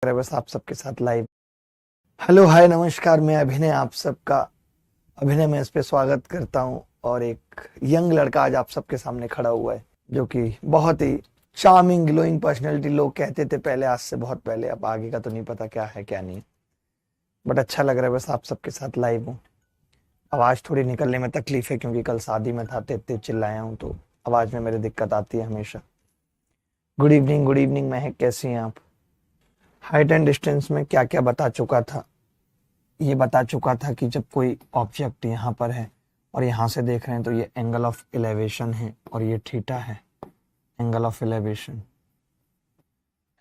बस आप सबके साथ लाइव। हेलो हाय नमस्कार, मैं अभिनय आप सबका अभिनय में इस पे स्वागत करता हूं। और एक यंग लड़का आज आप सबके सामने खड़ा हुआ है जो कि बहुत ही चार्मिंग ग्लोइंग पर्सनैलिटी लोग कहते थे पहले, आज से बहुत पहले। अब आगे का तो नहीं पता क्या है क्या नहीं, बट अच्छा लग रहा है बस आप सबके साथ लाइव हूँ। आवाज़ थोड़ी निकलने में तकलीफ है क्योंकि कल शादी में था, तेज चिल्लाया हूँ तो आवाज़ में मेरी दिक्कत आती है हमेशा। गुड इवनिंग महक, कैसी हैं आप? हाइट एंड डिस्टेंस में क्या क्या बता चुका था। ये बता चुका था कि जब कोई ऑब्जेक्ट यहाँ पर है और यहाँ से देख रहे हैं तो ये एंगल ऑफ एलिवेशन है और ये थीटा है। Angle of elevation,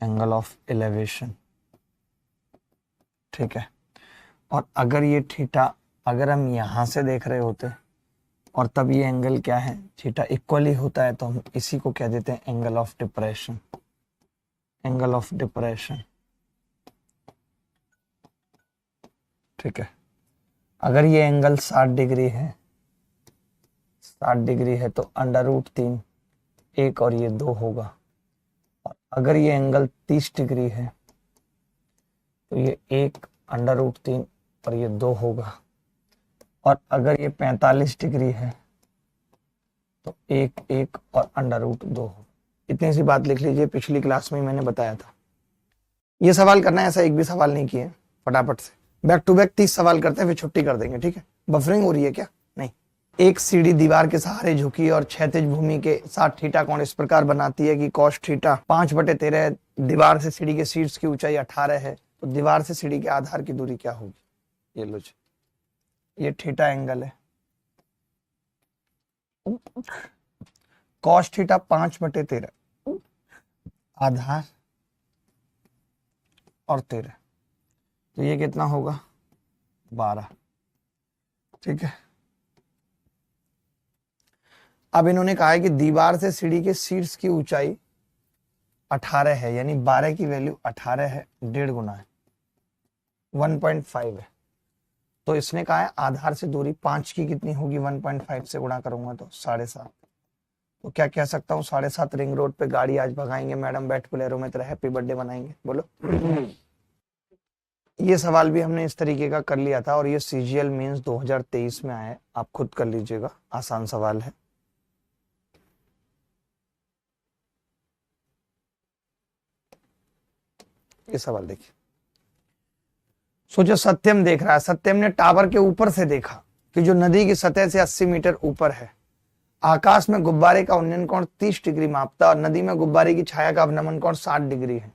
angle of elevation, ठीक है। और अगर ये थीटा, अगर हम यहाँ से देख रहे होते और तब ये एंगल क्या है, थीटा इक्वली होता है, तो हम इसी को कह देते हैं angle of depression. Angle of depression, ठीक है। अगर ये एंगल 60 डिग्री है, 60 डिग्री है तो √3 1 और ये 2 होगा। और अगर ये एंगल 30 डिग्री है तो ये 1 √3 और ये 2 होगा। और अगर ये 45 डिग्री है तो 1 1 और √2 होगा। इतनी सी बात लिख लीजिए, पिछली क्लास में मैंने बताया था। ये सवाल करना है, ऐसा एक भी सवाल नहीं किए, फटाफट से बैक टू बैक 30 सवाल करते हैं फिर छुट्टी कर देंगे, ठीक है। बफरिंग हो रही है क्या? नहीं। एक सीढ़ी दीवार के सहारे झुकी और क्षैतिज भूमि के साथ थीटा कोण इस प्रकार बनाती है कि cos थीटा 5/13। दीवार से सीढ़ी के शीर्ष की ऊंचाई 18 है, तो दीवार से सीढ़ी के आधार की दूरी क्या होगी? ये लो जी, ये थीटा एंगल है। cos थीटा 5/13, आधार और 13, तो ये कितना होगा? 12, ठीक है। अब इन्होंने कहा है कि दीवार से सीढ़ी के शीर्ष की ऊंचाई 18 है, यानी 12 की वैल्यू 18 है, 1.5 गुना है, 1.5 है। तो इसने कहा है आधार से दूरी 5 की कितनी होगी? 1.5 से गुणा करूंगा तो 7.5। तो क्या कह सकता हूँ? 7.5 रिंग रोड पे गाड़ी आज भगाएंगे मैडम, बैठ बोलेरो में, तेरा हैप्पी बर्थडे बनाएंगे, बोलो। ये सवाल भी हमने इस तरीके का कर लिया था और ये सीजीएल मींस 2023 में आया है, आप खुद कर लीजिएगा, आसान सवाल है। ये सवाल देखिए, सोचो सत्यम देख रहा है, सत्यम ने टावर के ऊपर से देखा कि जो नदी की सतह से 80 मीटर ऊपर है, आकाश में गुब्बारे का उन्नयन कोण 30 डिग्री मापता और नदी में गुब्बारे की छाया का अवनमन कोण 60 डिग्री है।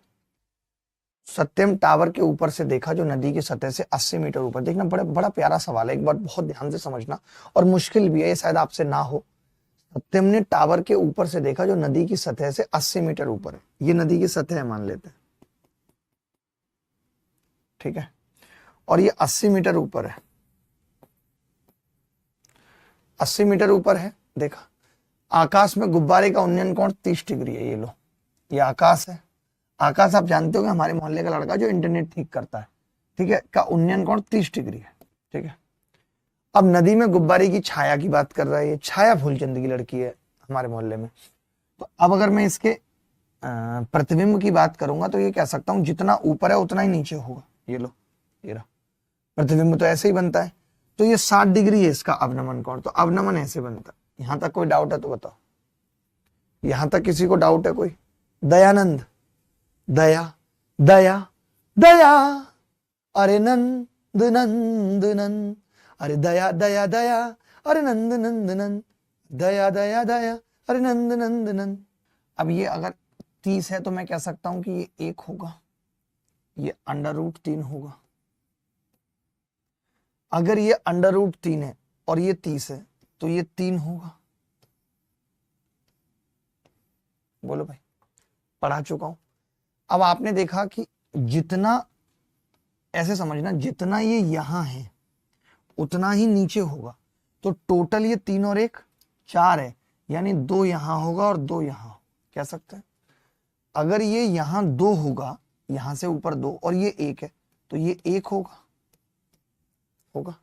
सत्यम टावर के ऊपर से देखा जो नदी की सतह से 80 मीटर ऊपर। देखना, बड़ा प्यारा सवाल है, एक बार बहुत ध्यान से समझना, और मुश्किल भी है, ये शायद आपसे ना हो। सत्यम ने टावर के ऊपर से देखा जो नदी की सतह से 80 मीटर ऊपर है। ये नदी की सतह मान लेते हैं, ठीक है। और ये 80 मीटर ऊपर है, 80 मीटर ऊपर है। देखा, आकाश में गुब्बारे का उन्नयन कोण 30 डिग्री है। ये लो, ये आकाश है। आकाश आप जानते हो कि हमारे मोहल्ले का लड़का जो इंटरनेट ठीक करता है, ठीक है, का उन्नयन कोण 30 डिग्री है, ठीक है। अब नदी में गुब्बारे की छाया की बात कर रहा है, ये छाया फूलचंद की लड़की है हमारे मोहल्ले में। तो अब अगर मैं इसके प्रतिबिंब की बात करूंगा तो ये कह सकता हूं जितना ऊपर है उतना ही नीचे होगा। ये लो, ये रहा प्रतिबिंब, तो ऐसे ही बनता है। तो ये 60 डिग्री है इसका अवनमन कोण, तो अवनमन ऐसे बनता है। यहां तक कोई डाउट है तो बताओ, यहां तक किसी को डाउट है कोई? दयानंद, दया दया दया, अरे नंद नंद नंद, अरे दया दया दया, अरे नंद नंद नंद, दया दया दया, अरे नंद नंद नंद। अब ये अगर 30 है तो मैं कह सकता हूं कि ये 1 होगा, ये √3 होगा। अगर ये √3 है और ये 30 है तो ये 3 होगा। बोलो भाई, पढ़ा चुका हूं। अब आपने देखा कि जितना, ऐसे समझना, जितना ये यहां है उतना ही नीचे होगा। तो टोटल ये 3 और 1 4 है, यानी 2 यहां होगा और 2 यहां, कह सकते हैं। अगर ये यहां 2 होगा, यहां से ऊपर 2 और ये 1 है तो ये 1 होगा, होगा।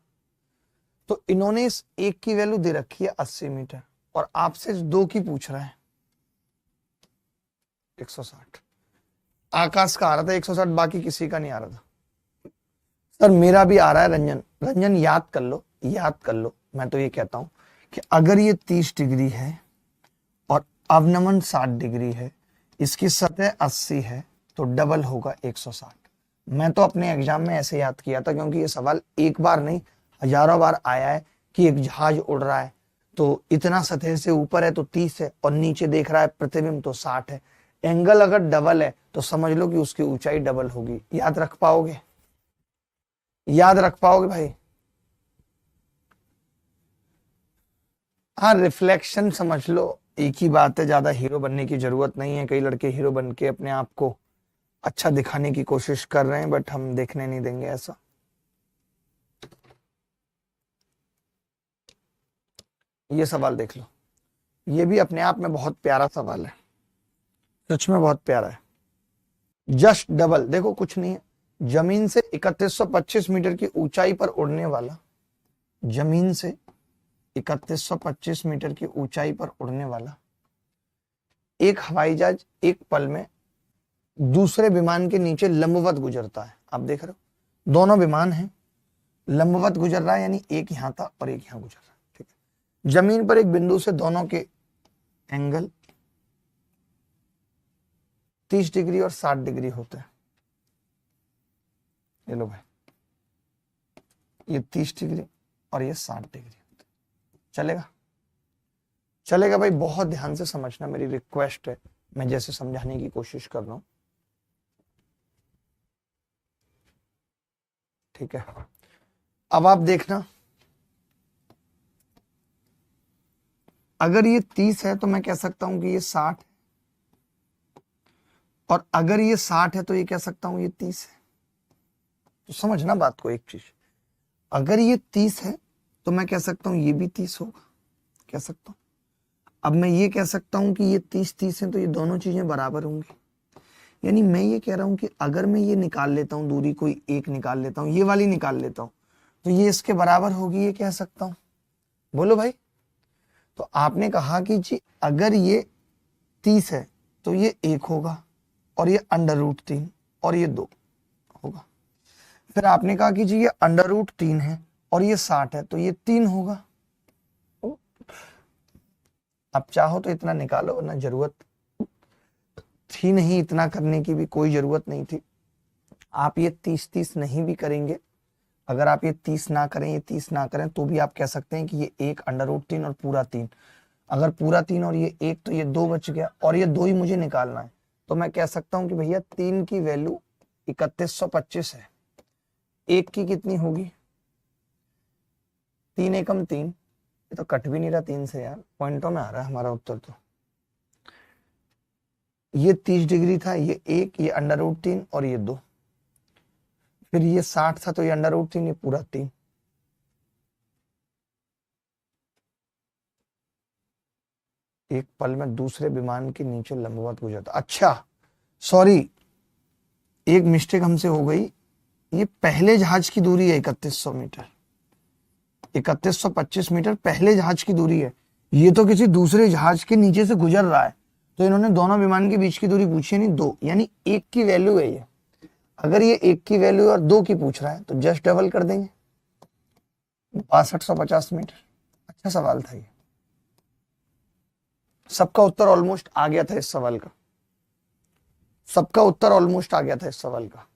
तो इन्होंने इस 1 की वैल्यू दे रखी है 80 मीटर और आपसे 2 की पूछ रहा है 160। आकाश का आ रहा था 160, बाकी किसी का नहीं आ रहा था। सर मेरा भी आ रहा है रंजन। रंजन याद कर लो, याद कर लो। मैं तो ये कहता हूं कि अगर ये 30 डिग्री है और अवनमन 60 डिग्री है, इसकी सतह 80 है, तो डबल होगा 160। मैं तो अपने एग्जाम में ऐसे याद किया था, क्योंकि ये सवाल एक बार नहीं हजारों बार आया है कि एक जहाज उड़ रहा है तो इतना सतह से ऊपर है तो 30 है, और नीचे देख रहा है प्रतिबिंब तो 60 है। एंगल अगर डबल है तो समझ लो कि उसकी ऊंचाई डबल होगी। याद रख पाओगे? याद रख पाओगे भाई? हाँ, रिफ्लेक्शन समझ लो, एक ही बात है। ज्यादा हीरो बनने की जरूरत नहीं है। कई लड़के हीरो बन के अपने आप को अच्छा दिखाने की कोशिश कर रहे हैं, बट हम देखने नहीं देंगे ऐसा। ये सवाल देख लो, ये भी अपने आप में बहुत प्यारा सवाल है, सच में बहुत प्यारा है। जस्ट डबल, देखो कुछ नहीं है। जमीन से 3125 मीटर की ऊंचाई पर उड़ने वाला, जमीन से 3125 मीटर की ऊंचाई पर उड़ने वाला एक हवाई जहाज एक पल में दूसरे विमान के नीचे लंबवत गुजरता है। आप देख रहे हो, दोनों विमान हैं, लंबवत गुजर रहा है, यानी एक यहां था और एक यहां गुजर रहा है। ठीक है, जमीन पर एक बिंदु से दोनों के एंगल 30 डिग्री और 60 डिग्री होते हैं। ये लो भाई, ये 30 डिग्री और ये 60 डिग्री होते हैं। चलेगा? चलेगा भाई, बहुत ध्यान से समझना, मेरी रिक्वेस्ट है, मैं जैसे समझाने की कोशिश कर रहा हूं। ठीक है, अब आप देखना, अगर ये 30 है तो मैं कह सकता हूं कि ये 60 है, और अगर ये 60 है तो ये कह सकता हूं ये 30 है। तो समझना बात को एक चीज, अगर ये 30 है तो मैं कह सकता हूं ये भी 30 होगा, कह सकता हूं। अब मैं ये कह सकता हूं कि ये 30 है तो ये दोनों चीजें बराबर होंगी। यानी मैं ये कह रहा हूं कि अगर मैं ये निकाल लेता हूं, दूरी कोई एक निकाल लेता हूं, ये वाली निकाल लेता हूं, तो ये इसके बराबर होगी, ये कह सकता हूं। बोलो भाई। तो आपने कहा कि जी अगर ये 30 है तो ये 1 होगा, और ये √3 और ये 2 होगा। फिर आपने कहा कि जी ये √3 है और ये 60 है तो ये 3 होगा। अब चाहो तो इतना निकालो, ना जरूरत थी नहीं, इतना करने की भी कोई जरूरत नहीं थी। आप ये 30 नहीं भी करेंगे, अगर आप ये 30 ना करें, ये 30 ना करें, तो भी आप कह सकते हैं कि ये 1 √3 और पूरा 3। अगर पूरा 3 और ये 1 तो ये 2 बच गया, और ये 2 ही मुझे निकालना है, तो मैं कह सकता हूं कि भैया 3 की वैल्यू 3125 है। 1 की कितनी होगी? 3 एकम 3, ये तो कट भी नहीं रहा 3 से यार, पॉइंटों में आ रहा है हमारा उत्तर। तो ये 30 डिग्री था, ये 1, ये √3 और ये 2, फिर ये 60 था तो ये √3, ये पूरा 3। एक पल में दूसरे विमान के नीचे लंबवत गुजरता। अच्छा सॉरी, एक मिस्टेक हमसे हो गई, ये पहले जहाज की दूरी है 3100 मीटर, 3125 मीटर पहले जहाज की दूरी है। ये तो किसी दूसरे जहाज के नीचे से गुजर रहा है, तो इन्होंने दोनों विमान के बीच की दूरी पूछी नहीं, 2, यानी 1 की वैल्यू है ये। अगर ये 1 की वैल्यू और 2 की पूछ रहा है तो जस्ट डबल कर देंगे, 6250 मीटर। अच्छा सवाल था ये, सबका उत्तर ऑलमोस्ट आ गया था इस सवाल का, सबका उत्तर ऑलमोस्ट आ गया था इस सवाल का।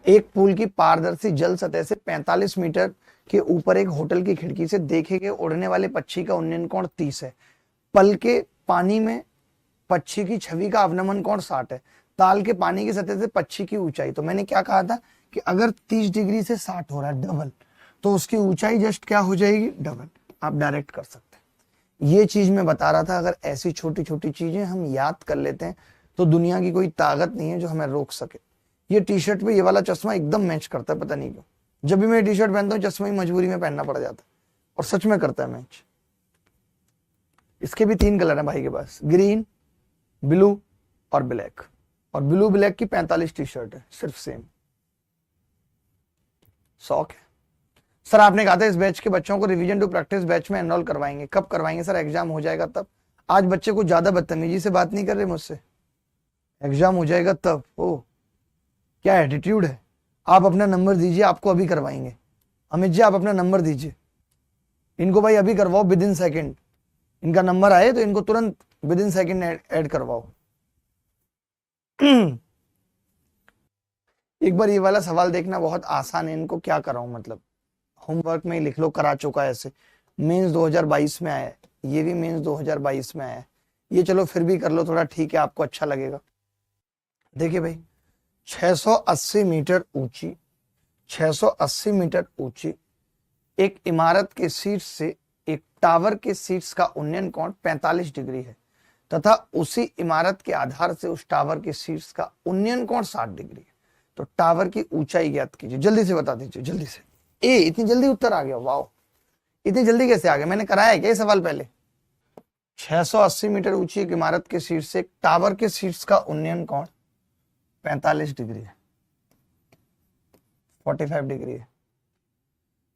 एक पूल की पारदर्शी जल सतह से 45 मीटर के ऊपर एक होटल की खिड़की से देखे गए उड़ने वाले पक्षी का उन्नयन कोण 30 है। पल के पानी में पक्षी की छवि का अवनमन कोण 60 है। ताल के पानी की सतह से पक्षी की ऊंचाई, तो मैंने क्या कहा था कि अगर 30 डिग्री से 60 हो रहा है डबल, तो उसकी ऊंचाई जस्ट क्या हो जाएगी? डबल। आप डायरेक्ट कर सकते हैं। ये चीज मैं बता रहा था, अगर ऐसी छोटी छोटी चीजें हम याद कर लेते हैं तो दुनिया की कोई ताकत नहीं है जो हमें रोक सके। ये टी शर्ट पे ये वाला चश्मा एकदम मैच करता है, पता नहीं क्यों। जब भी मैं टी शर्ट पहनता हूँ चश्मा ही मजबूरी में पहनना पड़ जाता है, और सच में करता है मैच। इसके भी 3 कलर है भाई के पास, ग्रीन, ब्लू और ब्लैक, और ब्लू ब्लैक की 45 टी शर्ट है सिर्फ, सेम शौक है। सर आपने कहा था इस बैच के बच्चों को रिवीजन टू प्रैक्टिस बैच में एनरोल करवाएंगे, कब करवाएंगे सर? एग्जाम हो जाएगा तब। आज बच्चे कुछ ज्यादा बदतमीजी से बात नहीं कर रहे मुझसे, एग्जाम हो जाएगा तब। ओ क्या एटीट्यूड है। आप अपना नंबर दीजिए, आपको अभी करवाएंगे। अमित जी आप अपना नंबर दीजिए, इनको भाई अभी करवाओ विद इन सेकेंड। इनका नंबर आए तो इनको तुरंत विद इन सेकेंड ऐड करवाओ। एक बार ये वाला सवाल देखना, बहुत आसान है। इनको क्या कराऊं, मतलब होमवर्क में ही लिख लो, करा चुका है ऐसे। मेंस 2022 में आया है, ये भी मेंस 2022 में आया है। ये चलो फिर भी कर लो थोड़ा, ठीक है, आपको अच्छा लगेगा। देखिए भाई 680 मीटर ऊंची, 680 मीटर ऊंची एक इमारत के शीर्ष से एक टावर के शीर्ष का उन्नयन कोण 45 डिग्री है तथा उसी इमारत के आधार से उस टावर के शीर्ष का उन्नयन कोण 60 डिग्री है। तो टावर की ऊंचाई ज्ञात कीजिए, जल्दी से बता दीजिए, जल्दी से। ए इतनी जल्दी उत्तर आ गया, वाओ, इतनी जल्दी कैसे आ गया? मैंने कराया है क्या ये सवाल पहले? 680 मीटर ऊंची एक इमारत के शीर्ष से एक टावर के शीर्ष का उन्नयन कोण 45 डिग्री है, 45 डिग्री है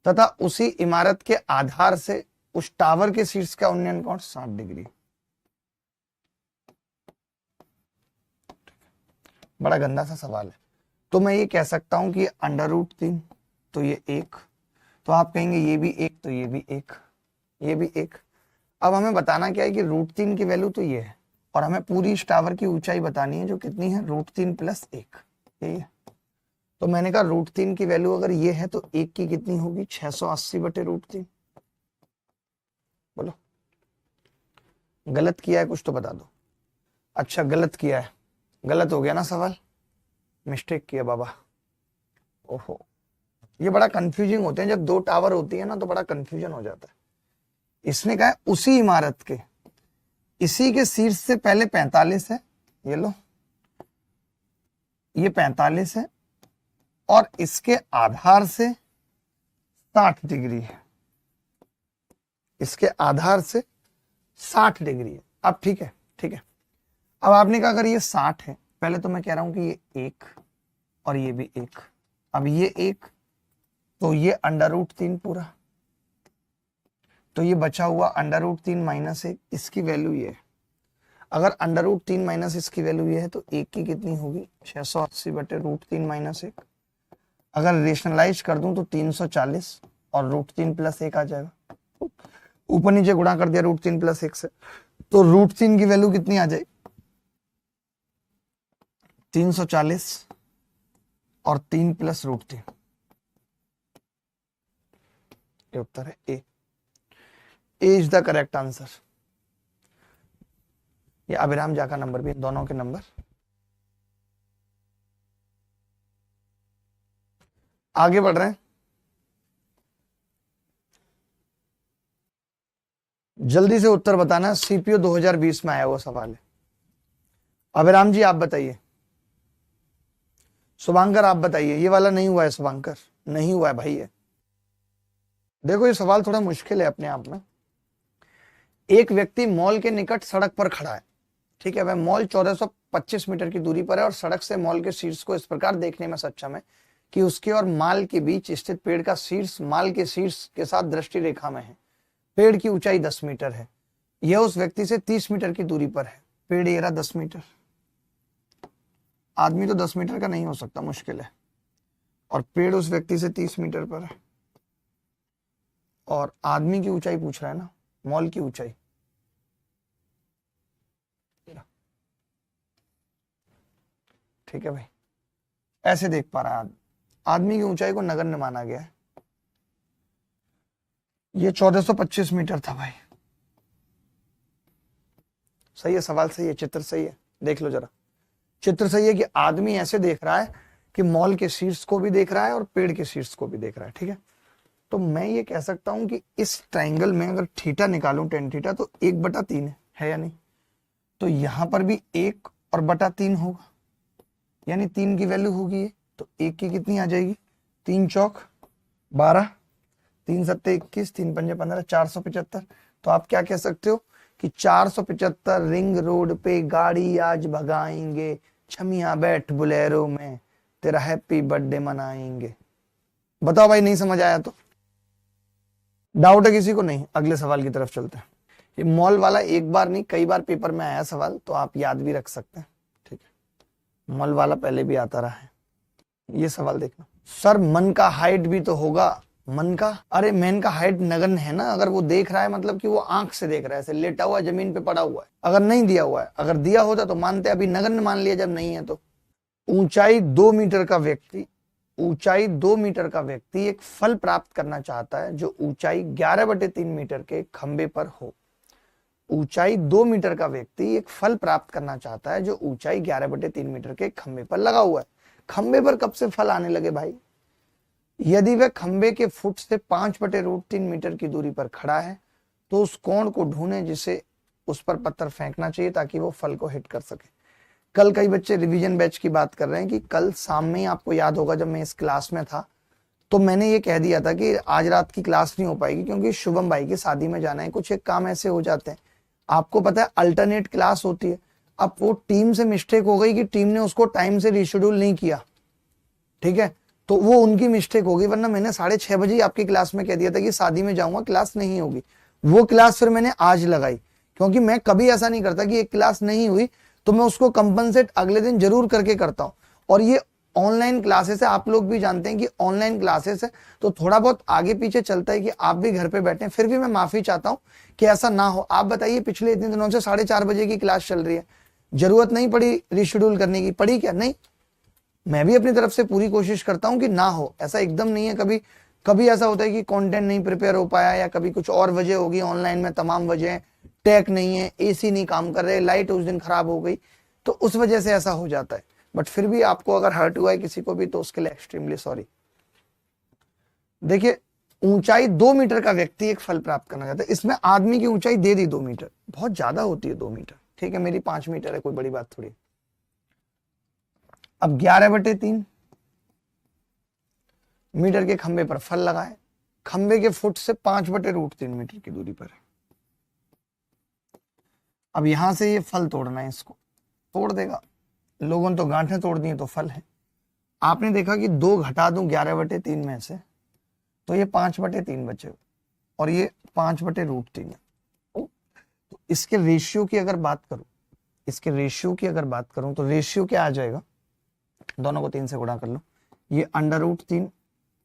तथा उसी इमारत के आधार से उस टावर के शीर्ष का उन्नयन कोण 60 डिग्री। बड़ा गंदा सा सवाल है। तो मैं ये कह सकता हूं कि √3, तो ये 1, तो आप कहेंगे ये भी 1, तो ये भी 1, ये भी 1। अब हमें बताना क्या है कि √3 की वैल्यू तो ये है और हमें पूरी इस टावर की ऊंचाई बतानी है, जो कितनी है, √3 + 1, यही है। तो मैंने कहा √3 की वैल्यू अगर ये है तो 1 की कितनी होगी, 680/√3। बोलो गलत किया है कुछ तो बता दो। अच्छा गलत किया है, गलत हो गया ना सवाल, मिस्टेक किया बाबा। ओहो, ये बड़ा कंफ्यूजिंग होते हैं जब दो टावर होती है ना, तो बड़ा कंफ्यूजन हो जाता है। इसने कहा है उसी इमारत के, इसी के शीर्ष से पहले 45 है, ये लो ये 45 है और इसके आधार से 60 डिग्री है, इसके आधार से 60 डिग्री है। अब ठीक है, ठीक है। अब आपने कहा अगर ये 60 है, पहले तो मैं कह रहा हूं कि ये 1 और ये भी 1, अब ये 1 तो ये √3 पूरा, तो ये बचा हुआ √3 - 1, इसकी वैल्यू ये है। अगर √3 - इसकी वैल्यू ये है तो 1 की कितनी होगी, 680/√3 - 1। अगर रेशनलाइज कर दूं तो 340 और √3 + 1 आ जाएगा। ऊपर नीचे गुणा कर दिया √3 + 1 से, तो √3 की वैल्यू कितनी आ जाएगी, 340 और 3 + √3, ये उत्तर है ए। ए इज द करेक्ट आंसर। ये अभिराम जा का नंबर भी, दोनों के नंबर। आगे बढ़ रहे हैं, जल्दी से उत्तर बताना। सीपीओ 2020 में आया हुआ सवाल है। अभिराम जी आप बताइए, शुभांकर आप बताइए। ये वाला नहीं हुआ है शुभांकर, नहीं हुआ है भाई। है देखो ये सवाल थोड़ा मुश्किल है अपने आप में। एक व्यक्ति मॉल के निकट सड़क पर खड़ा है, ठीक है, वह मॉल 1425 मीटर की दूरी पर है और सड़क से मॉल के शीर्ष को इस प्रकार देखने में सक्षम है कि उसके और माल के बीच स्थित पेड़ का शीर्ष माल के शीर्ष के साथ दृष्टि रेखा में है। पेड़ की ऊंचाई 10 मीटर है। यह उस व्यक्ति से 30 मीटर की दूरी पर है। पेड़ ये रहा 10 मीटर, आदमी तो 10 मीटर का नहीं हो सकता, मुश्किल है, और पेड़ उस व्यक्ति से 30 मीटर पर है और आदमी की ऊंचाई पूछ रहा है ना, मॉल की ऊंचाई। ठीक है भाई, ऐसे देख पा रहा है। आदमी की ऊंचाई को नगण्य माना गया है। ये 1425 मीटर था भाई। सही है, सवाल सही है, चित्र सही है। देख लो जरा, चित्र सही है कि आदमी ऐसे देख रहा है कि मॉल के शीर्ष को भी देख रहा है और पेड़ के शीर्ष को भी देख रहा है। ठीक है, तो मैं ये कह सकता हूं कि इस ट्राइंगल में अगर थीटा निकालूं, tan थीटा, तो 1/3 है या नहीं? तो यहां पर भी 1 और बटा 3 होगा, यानी 3 की वैल्यू होगी ये, तो 1 की कितनी आ जाएगी, 3 चौक 12, 3 सत्ते 21, 3 पंजे 15, 475। तो आप क्या कह सकते हो कि 475 रिंग रोड पे गाड़ी आज भगाएंगे, छमिया बैठ बुलेरो में, तेरा हैप्पी बर्थडे मनाएंगे। बताओ भाई, नहीं समझ आया तो डाउट है किसी को? नहीं, अगले सवाल की तरफ चलते हैं। ये मॉल वाला एक बार नहीं कई बार पेपर में आया सवाल, तो आप याद भी रख सकते हैं, ठीक है। मॉल वाला पहले भी आता रहा है। ये सवाल देखना, सर मन का हाइट भी तो होगा। मन का, अरे मैन का हाइट नगन है ना, अगर वो देख रहा है मतलब कि वो आंख से देख रहा है, ऐसे लेटा हुआ जमीन पे पड़ा हुआ है। अगर नहीं दिया हुआ है, अगर दिया होता तो मानते, अभी नगन मान लिया जब नहीं है तो। ऊंचाई 2 मीटर का व्यक्ति, ऊंचाई 2 मीटर का व्यक्ति एक फल प्राप्त करना चाहता है जो ऊंचाई 11/3 मीटर के खंबे पर हो। ऊंचाई 2 मीटर का व्यक्ति एक फल प्राप्त करना चाहता है जो ऊंचाई 11/3 मीटर के खंबे पर लगा हुआ है। खंबे पर कब से फल आने लगे भाई? यदि वह खंबे के फुट से 5/√3 मीटर की दूरी पर खड़ा है तो उस कोण को ढूंढें जिसे उस पर पत्थर फेंकना चाहिए ताकि वो फल को हिट कर सके। कल कई बच्चे रिवीजन बैच की बात कर रहे हैं कि कल शाम में ही, आपको याद होगा जब मैं इस क्लास में था तो मैंने ये कह दिया था कि आज रात की क्लास नहीं हो पाएगी क्योंकि शुभम भाई की शादी में जाना है, कुछ एक काम ऐसे हो जाते हैं। आपको पता है अल्टरनेट क्लास होती है। अब वो टीम से मिस्टेक हो गई कि टीम ने उसको टाइम से रिशेड्यूल नहीं किया, ठीक है, तो वो उनकी मिस्टेक होगी, वरना मैंने 6:30 बजे आपकी क्लास में कह दिया था कि शादी में जाऊंगा, क्लास नहीं होगी। वो क्लास फिर मैंने आज लगाई क्योंकि मैं कभी ऐसा नहीं करता कि एक क्लास नहीं हुई तो मैं उसको कंपनसेट अगले दिन जरूर करके करता हूं। और ये ऑनलाइन क्लासेस है, आप लोग भी जानते हैं कि ऑनलाइन क्लासेस है, तो थोड़ा बहुत आगे पीछे चलता है कि आप भी घर पे बैठे, फिर भी मैं माफी चाहता हूं कि ऐसा ना हो। आप बताइए, पिछले इतने दिनों से 4:30 बजे की क्लास चल रही है, जरूरत नहीं पड़ी रिशेड्यूल करने की, पड़ी क्या? नहीं। मैं भी अपनी तरफ से पूरी कोशिश करता हूं कि ना हो, ऐसा एकदम नहीं है। कभी कभी ऐसा होता है कि कंटेंट नहीं प्रिपेयर हो पाया या कभी कुछ और वजह होगी, ऑनलाइन में तमाम वजह, टेक नहीं है, एसी नहीं काम कर रहे, लाइट उस दिन खराब हो गई, तो उस वजह से ऐसा हो जाता है। बट फिर भी आपको अगर हर्ट हुआ है किसी को भी तो उसके लिए एक्सट्रीमली सॉरी। देखिए, ऊंचाई 2 मीटर का व्यक्ति एक फल प्राप्त करना चाहता है, इसमें आदमी की ऊंचाई दे दी 2 मीटर, बहुत ज्यादा होती है 2 मीटर, ठीक है, मेरी 5 मीटर है, कोई बड़ी बात थोड़ी। अब 11/3 मीटर के खंबे पर फल लगाए, खंबे के फुट से 5/√3 मीटर की दूरी पर है। अब यहां से ये फल तोड़ना है, इसको तोड़ देगा। लोगों ने तो गांठें तोड़ दी तो फल है। आपने देखा कि 2 घटा दूं 11/3 में से तो ये 5/3 बचे और ये 5/√3 है। तो इसके रेशियो की अगर बात करूं, इसके रेशियो की अगर बात करूं तो रेशियो क्या आ जाएगा, दोनों को 3 से गुणा कर लो, ये √3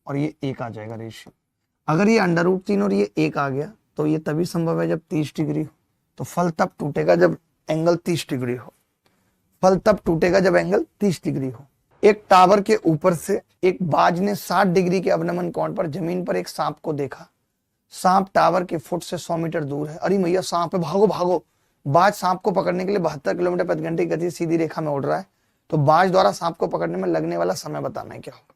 और ये 1 आ जाएगा रेशियो। अगर ये √3 और ये 1 आ गया तो ये तभी संभव है जब 30 डिग्री हो। तो फल तब टूटेगा जब एंगल 30 डिग्री हो, फल तब टूटेगा जब एंगल 30 डिग्री हो। एक टावर के ऊपर से एक बाज ने 60 डिग्री के अवनमन कोण पर जमीन पर एक सांप को देखा। सांप टावर के फुट से 100 मीटर दूर है। अरे मैया, सांप है, भागो भागो। बाज सांप को पकड़ने के लिए 72 किलोमीटर प्रति घंटे की गति सीधी रेखा में उड़ रहा है। तो बाज द्वारा सांप को पकड़ने में लगने वाला समय बताना है क्या होगा।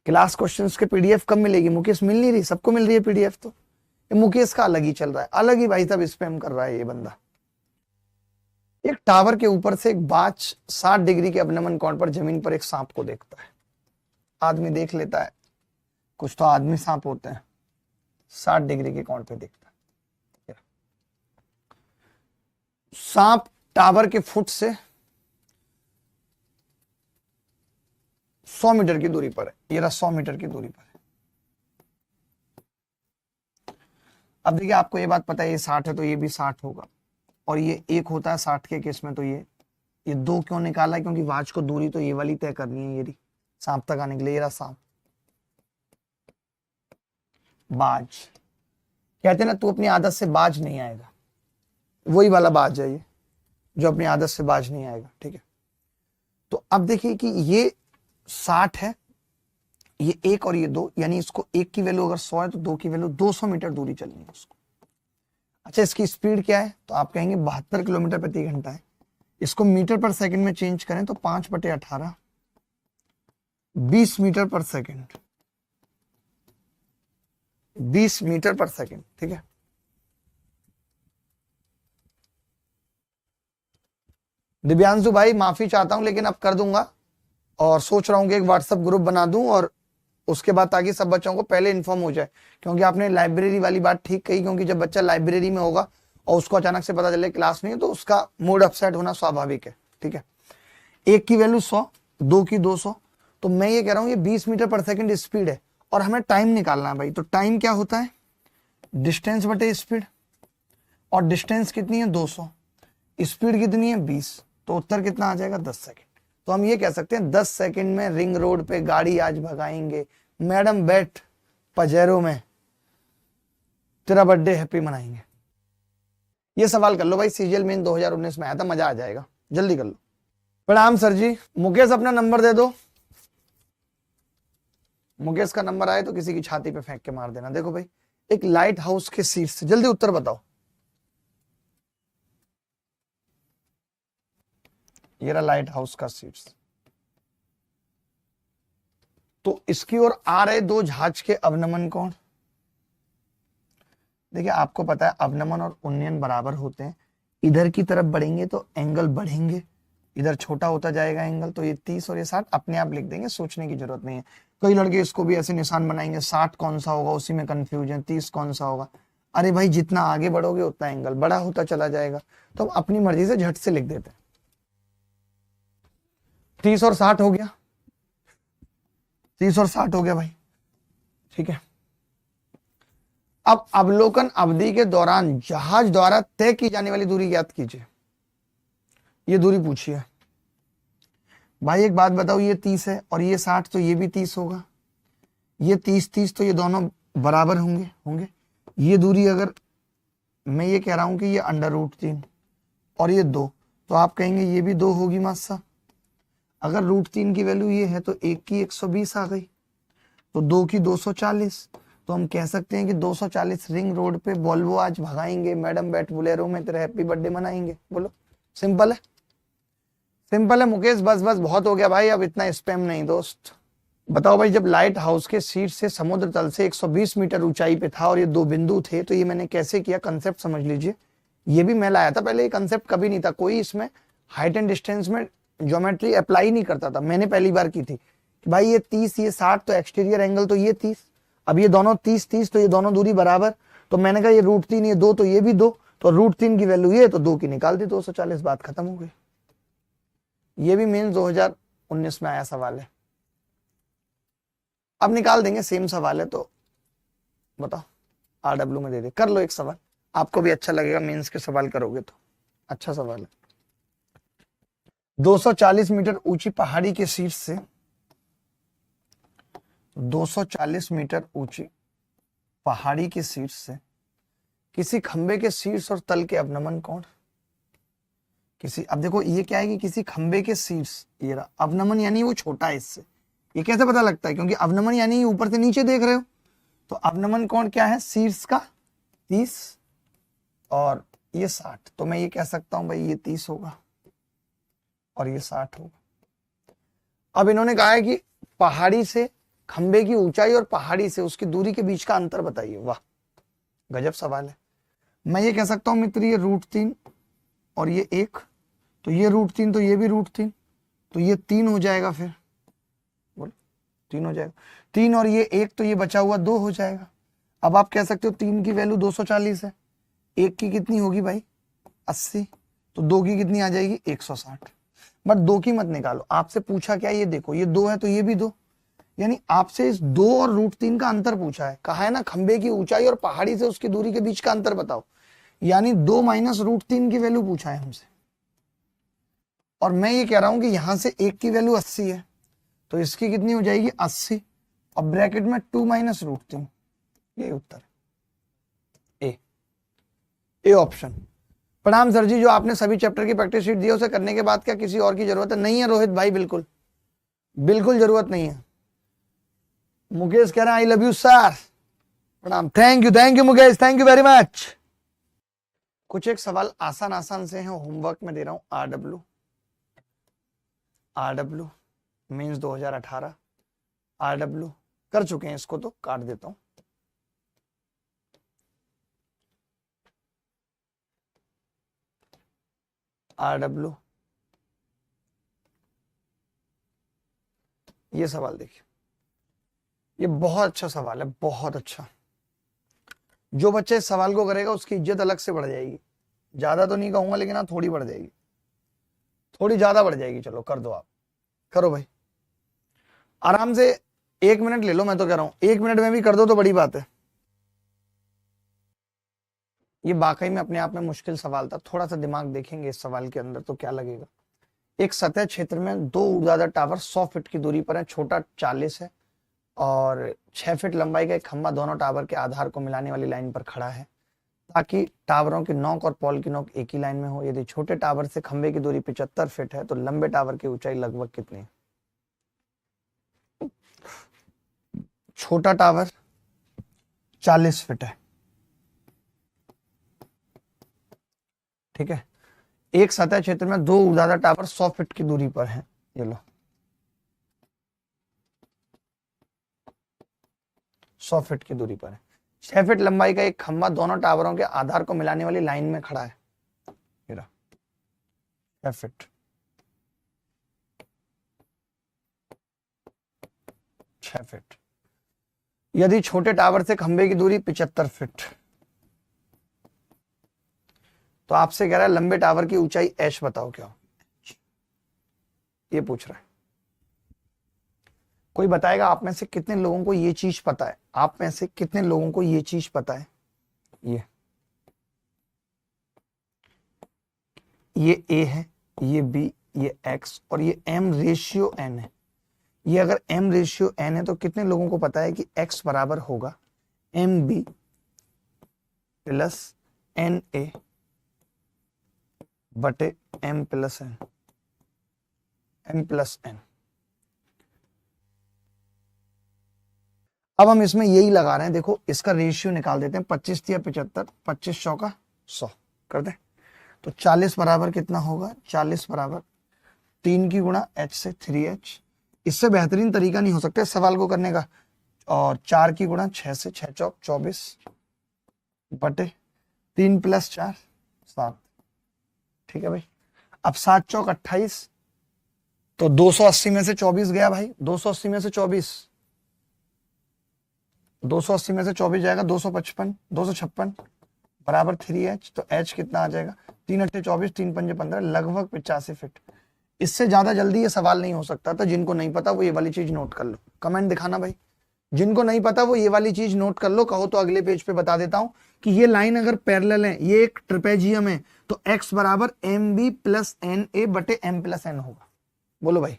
क्लास क्वेश्चंस के पीडीएफ कब मिलेगी? मुकेश, मिल नहीं रही, सबको मिल रही है पीडीएफ। तो मुकेश का अलग ही चल रहा है, अलग ही भाई साहब स्पैम कर रहा है ये बंदा। एक टावर के ऊपर से एक बाज 60 डिग्री के अवनमन कोण पर जमीन पर एक सांप को देखता है। आदमी देख लेता है, कुछ तो आदमी सांप होते हैं, 60 डिग्री के कोण पे देखता है। सांप टावर के फुट से 100 मीटर की दूरी पर है, ये रहा 100 मीटर की दूरी पर है। अब देखिए, आपको ये बात पता है ये 60 है तो ये भी 60 होगा, और ये 1 होता है 60 के केस में, तो ये 2 क्यों निकाला है? क्योंकि बाज को दूरी तो ये वाली तय करनी है, ये सांप तक आने के लिए। ये रहा सांप, बाज कहते ना, तू अपनी आदत से बाज नहीं आएगा, वही वाला बाज है ये, जो अपनी आदत से बाज नहीं आएगा, ठीक है। तो अब देखिए कि ये 60 है, ये 1 और ये 2, यानी इसको 1 की वैल्यू अगर 100 है तो 2 की वैल्यू 200 मीटर दूरी चलनी है उसको। अच्छा, इसकी स्पीड क्या है? तो आप कहेंगे 72 किलोमीटर प्रति घंटा है। इसको मीटर पर सेकंड में चेंज करें तो 5/18 20 मीटर पर सेकंड, 20 मीटर पर सेकंड, ठीक है। दिव्यांशु भाई, माफी चाहता हूं लेकिन अब कर दूंगा, और सोच रहा हूं कि एक व्हाट्सएप ग्रुप बना दूं और उसके बाद ताकि सब बच्चों को पहले इन्फॉर्म हो जाए। क्योंकि आपने लाइब्रेरी वाली बात ठीक कही, क्योंकि जब बच्चा लाइब्रेरी में होगा और उसको अचानक से पता चले क्लास नहीं है तो उसका मूड अपसेट होना स्वाभाविक है, ठीक है। 1 की वैल्यू 100, 2 की 200, तो मैं ये कह रहा हूं ये 20 मीटर पर सेकंड स्पीड है और हमें टाइम निकालना है भाई। तो टाइम क्या होता है, डिस्टेंस बटे स्पीड, और डिस्टेंस कितनी है 200, स्पीड कितनी है 20, तो उत्तर कितना आ जाएगा 10 सेकंड। तो हम ये कह सकते हैं 10 सेकंड में रिंग रोड पे गाड़ी आज भगाएंगे। मैडम बैठ पजेरो में, तेरा बर्थडे हैप्पी मनाएंगे। ये सवाल कर लो भाई, सीजीएल मेन 2019 में आया था, मजा आ जाएगा, जल्दी कर लो। प्रणाम सर जी। मुकेश अपना नंबर दे दो। मुकेश का नंबर आए तो किसी की छाती पे फेंक के मार देना। देखो भाई, एक लाइट हाउस के सीट से जल्दी उत्तर बताओ। ये रहा लाइट हाउस का सीट्स। तो इसकी ओर आ रहे दो जहाज के अवनमन कोण, देखिए आपको पता है अवनमन और उन्नयन बराबर होते हैं। इधर की तरफ बढ़ेंगे तो एंगल बढ़ेंगे, इधर छोटा होता जाएगा एंगल। तो ये 30 और ये 60 अपने आप लिख देंगे, सोचने की जरूरत नहीं है। कई लड़के इसको भी ऐसे निशान बनाएंगे, 60 कौन सा होगा उसी में कंफ्यूजन, 30 कौन सा होगा। अरे भाई जितना आगे बढ़ोगे उतना एंगल बड़ा होता चला जाएगा, तो हम अपनी मर्जी से झट से लिख देते हैं। 30 और 60 हो गया, 30 और 60 हो गया भाई, ठीक है। अब अवलोकन अवधि के दौरान जहाज द्वारा तय की जाने वाली दूरी ज्ञात कीजिए। ये दूरी पूछिए भाई। एक बात बताओ, ये 30 है और ये 60, तो ये भी 30 होगा। ये 30 तो ये दोनों बराबर होंगे। ये दूरी अगर मैं ये कह रहा हूं कि ये √3 और ये 2, तो आप कहेंगे ये भी 2 होगी मासा। अगर √3 की वैल्यू ये है तो 1 की 120 आ गई, तो 2 की 240। तो हम कह सकते हैं कि 240 रिंग रोड पे वॉल्वो आज भगाएंगे। मैडम बैठ बुलेरो में, तेरा हैप्पी बर्थडे मनाएंगे। बोलो, सिंपल है, सिंपल है मुकेश। बस बहुत हो गया भाई, अब इतना स्पैम नहीं दोस्त। बताओ भाई, जब लाइट हाउस के सीट से समुद्र तल से 120 मीटर ऊंचाई पे था और ये 2 बिंदु थे, तो ये मैंने कैसे किया, कंसेप्ट समझ लीजिए। ये भी मैं लाया था पहले, ये कंसेप्ट कभी नहीं था, कोई इसमें हाइट एंड डिस्टेंस में ज्योमेट्री अप्लाई नहीं करता था। मैंने पहली बार की थी कि भाई ये 30 ये 60, तो एक्सटीरियर एंगल तो ये 30, अब ये दोनों 30 तो ये दोनों दूरी बराबर। तो मैंने कहा ये √3 ये 2, तो ये भी 2, तो √3 की वैल्यू ये, तो 2 की निकाल दी 240, बात खत्म हो गई। ये भी मेंस 2019 में आया सवाल है। अब निकाल देंगे, सेम सवाल है, तो बताओ RW में दे दे, कर लो एक सवाल, आपको भी अच्छा लगेगा, मेंस के सवाल करोगे तो अच्छा सवाल है। 240 मीटर ऊंची पहाड़ी के शीर्ष से 240 मीटर ऊंची पहाड़ी के शीर्ष से किसी खंबे के शीर्ष और तल के अवनमन कोण किसी, अब देखो ये क्या है कि किसी खंबे के शीर्ष, ये रहा अवनमन, यानी वो छोटा है इससे। ये कैसे पता लगता है, क्योंकि अवनमन यानी ऊपर से नीचे देख रहे हो। तो अवनमन कोण क्या है, शीर्ष का 30 और ये 60, तो मैं ये कह सकता हूं भाई ये 30 होगा और ये 60 होगा। अब इन्होंने कहा है कि पहाड़ी से खंबे की ऊंचाई और पहाड़ी से उसकी दूरी के बीच का अंतर बताइए। वाह, गजब सवाल है। मैं ये कह सकता हूं मित्र, ये √3 और ये 1, तो ये √3 तो ये भी √3, तो ये 3 हो जाएगा। फिर बोलो 3 हो जाएगा, 3 और ये 1, तो ये बचा हुआ 2 हो जाएगा। अब आप कह सकते हो 3 की वैल्यू 240 है, 1 की कितनी होगी भाई 80, तो 2 की कितनी आ जाएगी 160। बट 2 की मत निकालो, आपसे पूछा क्या, ये देखो ये 2 है तो ये भी 2, यानी आपसे इस 2 और √3 का अंतर पूछा है। कहा है ना खंबे की ऊंचाई और पहाड़ी से उसकी दूरी के बीच का अंतर बताओ, यानी 2 माइनस √3 की वैल्यू पूछा है हमसे। और मैं ये कह रहा हूं कि यहां से 1 की वैल्यू 80 है, तो इसकी कितनी हो जाएगी 80, और ब्रैकेट में 2 माइनस √3, यही उत्तर ए ऑप्शन। प्रणाम सर जी, जो आपने सभी चैप्टर की प्रैक्टिस शीट दी है उसे करने के बाद क्या किसी और की जरूरत है? नहीं है रोहित भाई, बिल्कुल बिल्कुल जरूरत नहीं है। मुकेश कह रहा है आई लव यू सर। प्रणाम, thank you Mukesh, thank you very much. कुछ एक सवाल आसान से हैं, होमवर्क में दे रहा हूं। RW मीन्स 2018, RW कर चुके हैं, इसको तो काट देता हूं। RW, ये सवाल देखिए, ये बहुत अच्छा सवाल है, बहुत अच्छा। जो बच्चे इस सवाल को करेगा उसकी इज्जत अलग से बढ़ जाएगी। ज्यादा तो नहीं कहूंगा, लेकिन हाँ थोड़ी बढ़ जाएगी, थोड़ी ज्यादा बढ़ जाएगी। चलो कर दो, आप करो भाई, आराम से 1 मिनट ले लो, मैं तो कह रहा हूं 1 मिनट में भी कर दो तो बड़ी बात है। ये वाकई में अपने आप में मुश्किल सवाल था, थोड़ा सा दिमाग देखेंगे इस सवाल के अंदर तो क्या लगेगा। एक सतह क्षेत्र में 2 ऊर्ध्वाधर टावर 100 फीट की दूरी पर है, छोटा 40 है और 6 फीट लंबाई का एक खंभा दोनों टावर के आधार को मिलाने वाली लाइन पर खड़ा है ताकि टावरों की नोक और पॉल की नोक एक ही लाइन में हो। यदि छोटे टावर से खंभे की दूरी 75 फीट है तो लंबे टावर की ऊंचाई लगभग कितनी है? छोटा टावर 40 फीट है, ठीक है। एक सतह क्षेत्र में 2 ऊर्ध्वाधर टावर 100 फीट की दूरी पर है, ये लो 100 फीट की दूरी पर है। 6 फीट लंबाई का एक खंभा दोनों टावरों के आधार को मिलाने वाली लाइन में खड़ा है, 6 फीट 6 फीट। यदि छोटे टावर से खंभे की दूरी 75 फीट, तो आपसे कह रहा है लंबे टावर की ऊंचाई एच बताओ क्या हो, ये पूछ रहा है। कोई बताएगा आप में से कितने लोगों को ये चीज पता है? आप में से कितने लोगों को ये चीज पता है? ये ए है, ये बी, ये एक्स और ये एम रेशियो एन है। ये अगर एम रेशियो एन है तो कितने लोगों को पता है कि एक्स बराबर होगा m B plus N A बटे M plus n, m plus n. अब हम इसमें यही लगा रहे हैं, देखो इसका रेशियो निकाल देते हैं, 25 या 75, 25 चौका 100 कर दे तो 40 बराबर कितना होगा? 40 बराबर 3 की गुणा h से 3h। इससे बेहतरीन तरीका नहीं हो सकता इस सवाल को करने का। और 4 की गुणा 6 से 6 चौक 24 बटे 3 प्लस 4 7, ठीक है भाई। अब 7 चौक 28, तो 280 में से 24 गया भाई, 280 में से 24, 280 में से 24 जाएगा 255, 256 बराबर 3h। तो h कितना आ जाएगा? 3 अट्ठे 24, 3 पंजे 15, लगभग 85 फीट। इससे ज्यादा जल्दी ये सवाल नहीं हो सकता था। जिनको नहीं पता वो ये वाली चीज नोट कर लो, कमेंट दिखाना भाई। जिनको नहीं पता वो ये वाली चीज नोट कर लो, कहो तो अगले पेज पे बता देता हूं कि ये लाइन अगर पैरेलल है, ये एक ट्रिपेजियम है, तो x बराबर M B plus N A बटे एम प्लस एन होगा। बोलो भाई।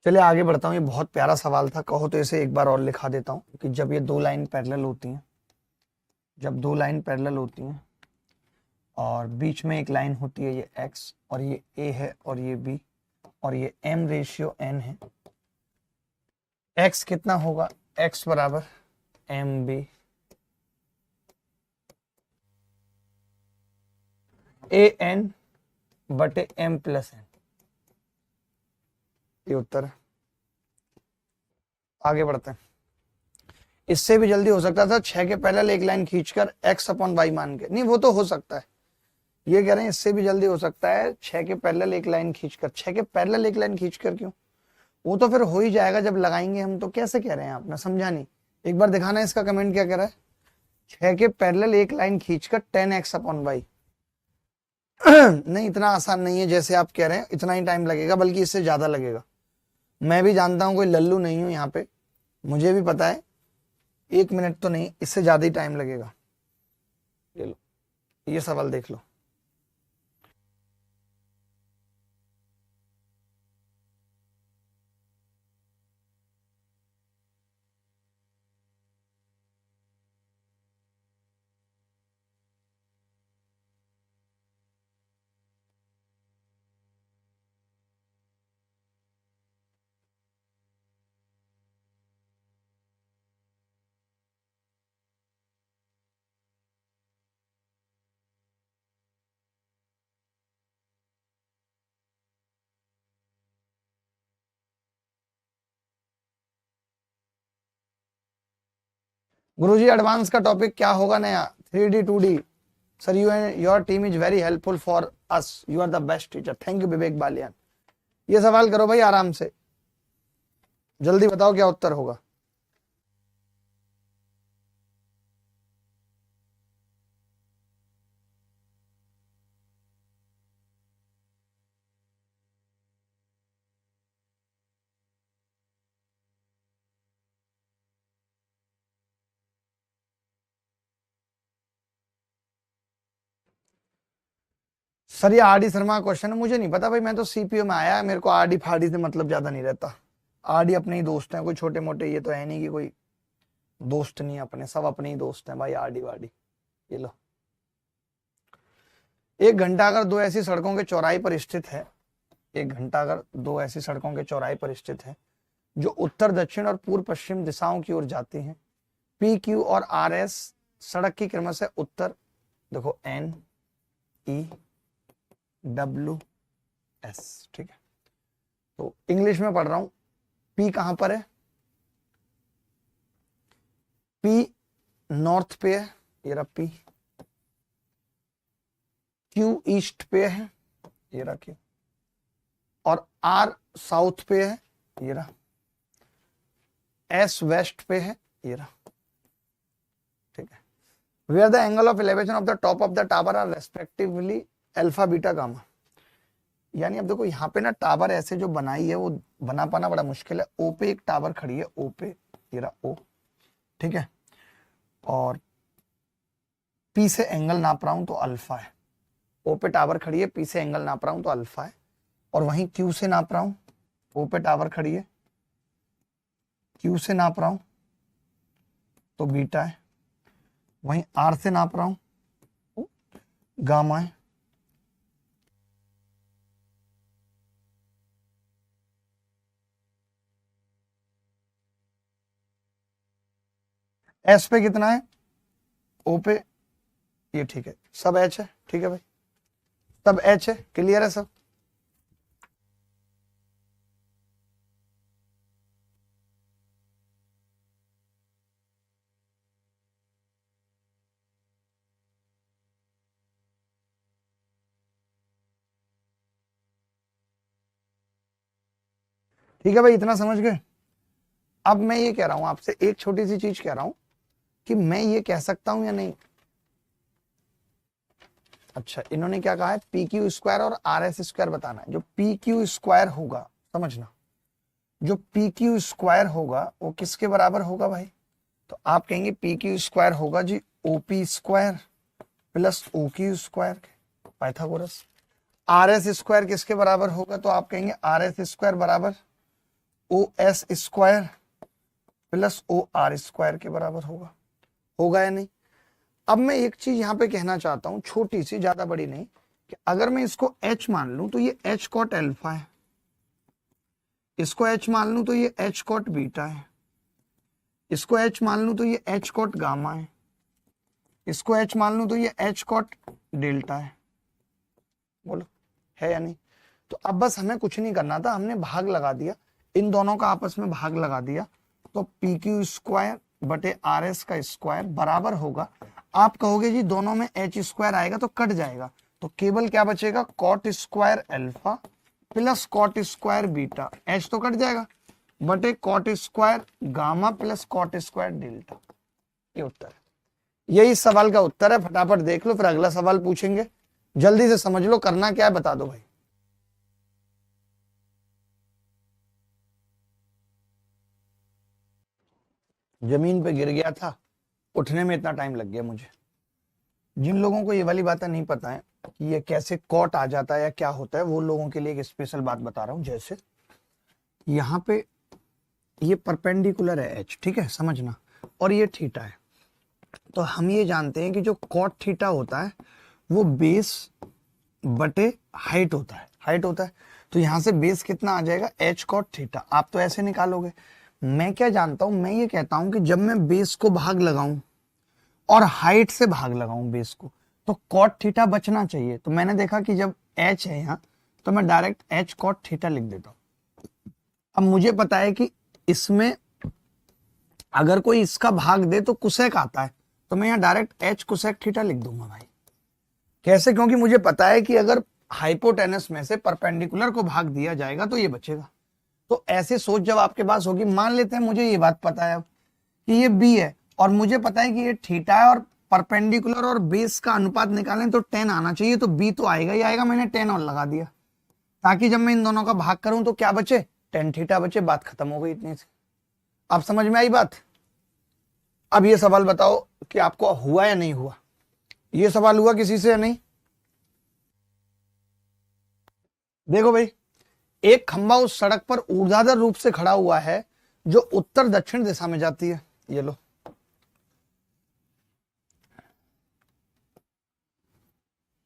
चलिए आगे बढ़ता हूं। ये बहुत प्यारा सवाल था, कहो तो इसे एक बार और लिखा देता हूं कि जब ये 2 लाइन पैरेलल होती हैं, जब 2 लाइन पैरेलल होती हैं और बीच में एक लाइन होती है, ये x और ये a है और ये b और ये m रेशियो n है, x कितना होगा? x बराबर एम बी ए एन बटे एम प्लस एन, ये उत्तर है। आगे बढ़ते हैं। इससे भी जल्दी हो सकता था 6 के पैरेलल एक लाइन खींचकर x अपॉन वाई मान के, नहीं वो तो हो सकता है। ये कह रहे हैं इससे भी जल्दी हो सकता है 6 के पैरेलल एक लाइन खींचकर। 6 के पैरेलल एक लाइन खींचकर क्यों? वो तो फिर हो ही जाएगा जब लगाएंगे हम। तो कैसे कह रहे हैं आप? मैं समझा नहीं, एक बार दिखाना है इसका कमेंट क्या कह रहा है। 6 के पैरेलल एक लाइन खींचकर 10x अपॉन वाई। नहीं, इतना आसान नहीं है जैसे आप कह रहे हैं, इतना ही टाइम लगेगा, बल्कि इससे ज्यादा लगेगा। मैं भी जानता हूं, कोई लल्लू नहीं हूं यहाँ पे, मुझे भी पता है 1 मिनट तो नहीं, इससे ज्यादा ही टाइम लगेगा। ये लो, ये सवाल देख लो। गुरुजी एडवांस का टॉपिक क्या होगा नया? 3D 2D। Sir you and your team is very helpful for us, you are the best teacher, thank you Vivek Baliyan. ये सवाल करो भाई आराम से, जल्दी बताओ क्या उत्तर होगा। सर ये आर डी शर्मा का क्वेश्चन है, मुझे नहीं पता भाई, मैं तो सीपीओ में आया है, मेरे को आर डी फाड़ी से मतलब ज्यादा नहीं रहता। आर डी अपने ही दोस्त हैं, कोई छोटे मोटे ये तो है नहीं कि कोई दोस्त नहीं है अपने, सब अपने ही दोस्त हैं भाई आर डी वाडी। ये लो, 1 घंटा अगर दो ऐसी सड़कों के चौराहे पर स्थित है, 1 घंटा अगर दो ऐसी सड़कों के चौराहे पर स्थित है जो उत्तर दक्षिण और पूर्व पश्चिम दिशाओं की ओर जाती हैं, पी क्यू और आर एस सड़क की क्रमशः उत्तर, देखो एन ई डब्ल्यू एस, ठीक है। तो इंग्लिश में पढ़ रहा हूं, पी कहां पर है, पी नॉर्थ पे है, ये रहा पी, क्यू ईस्ट पे है, ये रहा क्यू, और आर साउथ पे है, ये रहा, एस वेस्ट पे है, ये रहा, ठीक है। Where the angle of elevation of the top of the tower are respectively alpha beta gamma. यानी अब देखो यहाँ पे ना टावर ऐसे जो बनाई है वो बना पाना बड़ा मुश्किल है। ओ पे एक टावर खड़ी है, ओ पे, ये रहा ओ, ठीक है, और पी से एंगल नाप रहा हूं तो अल्फा है। ओ पे टावर खड़ी है, पी से एंगल नाप रहा हूं तो अल्फा है, और वहीं क्यू से नाप रहा हूं, ओ पे टावर खड़ी है, क्यू से नाप रहा हूं तो बीटा है, वहीं आर से नाप रहा हूं गामा है। एस पे कितना है, ओ पे, ये ठीक है, सब एच है, ठीक है भाई, सब एच है, क्लियर है सब। ठीक है भाई, इतना समझ गए। अब मैं ये कह रहा हूं आपसे, एक छोटी सी चीज कह रहा हूं कि मैं ये कह सकता हूं या नहीं। अच्छा, इन्होंने क्या कहा है, पी क्यू स्क्वायर और आर एस स्क्वायर बताना है। जो पी क्यू स्क्वायर होगा, समझना, जो पी क्यू स्क्वायर होगा वो किसके बराबर होगा भाई, तो आप कहेंगे पी क्यू स्क्वायर होगा जी OP square plus O Q square, Pythagoras. R S square किसके बराबर होगा, तो आप कहेंगे आर एस स्क्वायर बराबर O S square plus O R square के बराबर होगा। होगा या नहीं। अब मैं एक चीज यहां पे कहना चाहता हूं, छोटी सी, ज्यादा बड़ी नहीं, कि अगर मैं इसको h मान लूं तो ये h कॉट अल्फा है, इसको h मान लूं तो ये h कॉट बीटा है, इसको h मान लूं तो ये h कॉट गामा है, इसको h मान लूं तो ये h कॉट डेल्टा है। बोलो है या नहीं। तो अब बस हमें कुछ नहीं करना था, हमने भाग लगा दिया, इन दोनों का आपस में भाग लगा दिया, तो पी क्यू स्क्वायर बटे आर एस का स्क्वायर बराबर होगा, आप कहोगे जी दोनों में एच स्क्वायर आएगा तो कट जाएगा, तो केवल क्या बचेगा, cot square alpha plus cot square beta, H तो कट जाएगा, बटे cot square gamma plus cot square delta. ये उत्तर है, यही सवाल का उत्तर है। फटाफट देख लो, फिर अगला सवाल पूछेंगे, जल्दी से समझ लो, करना क्या है बता दो भाई। जमीन पे गिर गया था, उठने में इतना टाइम लग गया मुझे। जिन लोगों को ये वाली बातें नहीं पता है कि ये कैसे कॉट आ जाता है या क्या होता है, वो लोगों के लिए एक स्पेशल बात बता रहा हूं। जैसे यहाँ पे ये परपेंडिकुलर है एच, ठीक है, समझना, और ये थीटा है, तो हम ये जानते हैं कि जो कॉट थीटा होता है वो बेस बटे हाइट होता है, हाइट होता है, तो यहां से बेस कितना आ जाएगा, एच कॉट थीटा। आप तो ऐसे निकालोगे, मैं क्या जानता हूं, मैं ये कहता हूं कि जब मैं बेस को भाग लगाऊं और हाइट से भाग लगाऊं बेस को, तो कॉट थीटा बचना चाहिए। तो मैंने देखा कि जब एच है यहाँ, तो मैं डायरेक्ट एच कॉट थीटा लिख देता हूं। अब मुझे पता है कि इसमें अगर कोई इसका भाग दे तो कुसेक आता है, तो मैं यहाँ डायरेक्ट एच कुसेक थीटा लिख दूंगा भाई। कैसे, क्योंकि मुझे पता है कि अगर हाइपोटेनस में से परपेंडिकुलर को भाग दिया जाएगा तो ये बचेगा। तो ऐसे सोच जब आपके पास होगी, मान लेते हैं मुझे ये बात पता है अब कि ये बी है और मुझे पता है कि ये थीटा है, और परपेंडिकुलर और बेस का अनुपात निकालें तो 10 आना चाहिए, तो बी तो आएगा ही आएगा, मैंने 10 और लगा दिया, ताकि जब मैं इन दोनों का भाग करूं तो क्या बचे, 10 थीटा बचे, बात खत्म हो गई इतनी से। आप समझ में आई बात। अब ये सवाल बताओ कि आपको हुआ या नहीं हुआ, ये सवाल हुआ किसी से या नहीं। देखो भाई, एक खंभा उस सड़क पर ऊर्ध्वाधर रूप से खड़ा हुआ है जो उत्तर दक्षिण दिशा में जाती है। ये लो,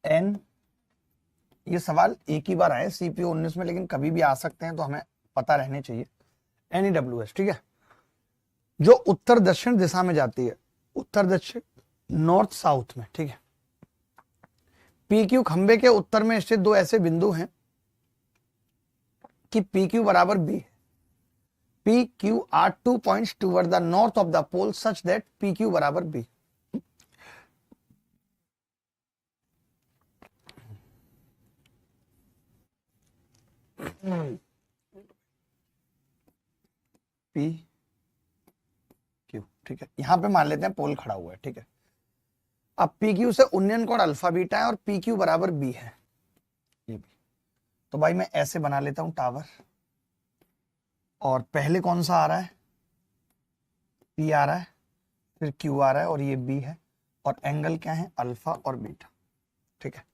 एन, ये सवाल एक ही बार आए सीपीओ 19 में, लेकिन कभी भी आ सकते हैं तो हमें पता रहने चाहिए। NEWS, ठीक है, जो उत्तर दक्षिण दिशा में जाती है, उत्तर दक्षिण, नॉर्थ साउथ में, ठीक है। PQ खंबे के उत्तर में स्थित दो ऐसे बिंदु हैं कि PQ बराबर B है। PQ are 2 points toward the north of the pole such that PQ बराबर B। PQ, ठीक है, यहां पे मान लेते हैं पोल खड़ा हुआ है, ठीक है। अब PQ से उन्नयन कोण अल्फा बीटा है और PQ बराबर B है, ये भी। तो भाई मैं ऐसे बना लेता हूं टावर, और पहले कौन सा आ रहा है, P आ रहा है, फिर Q आ रहा है और ये B है, और एंगल क्या है, अल्फा और बीटा, ठीक है।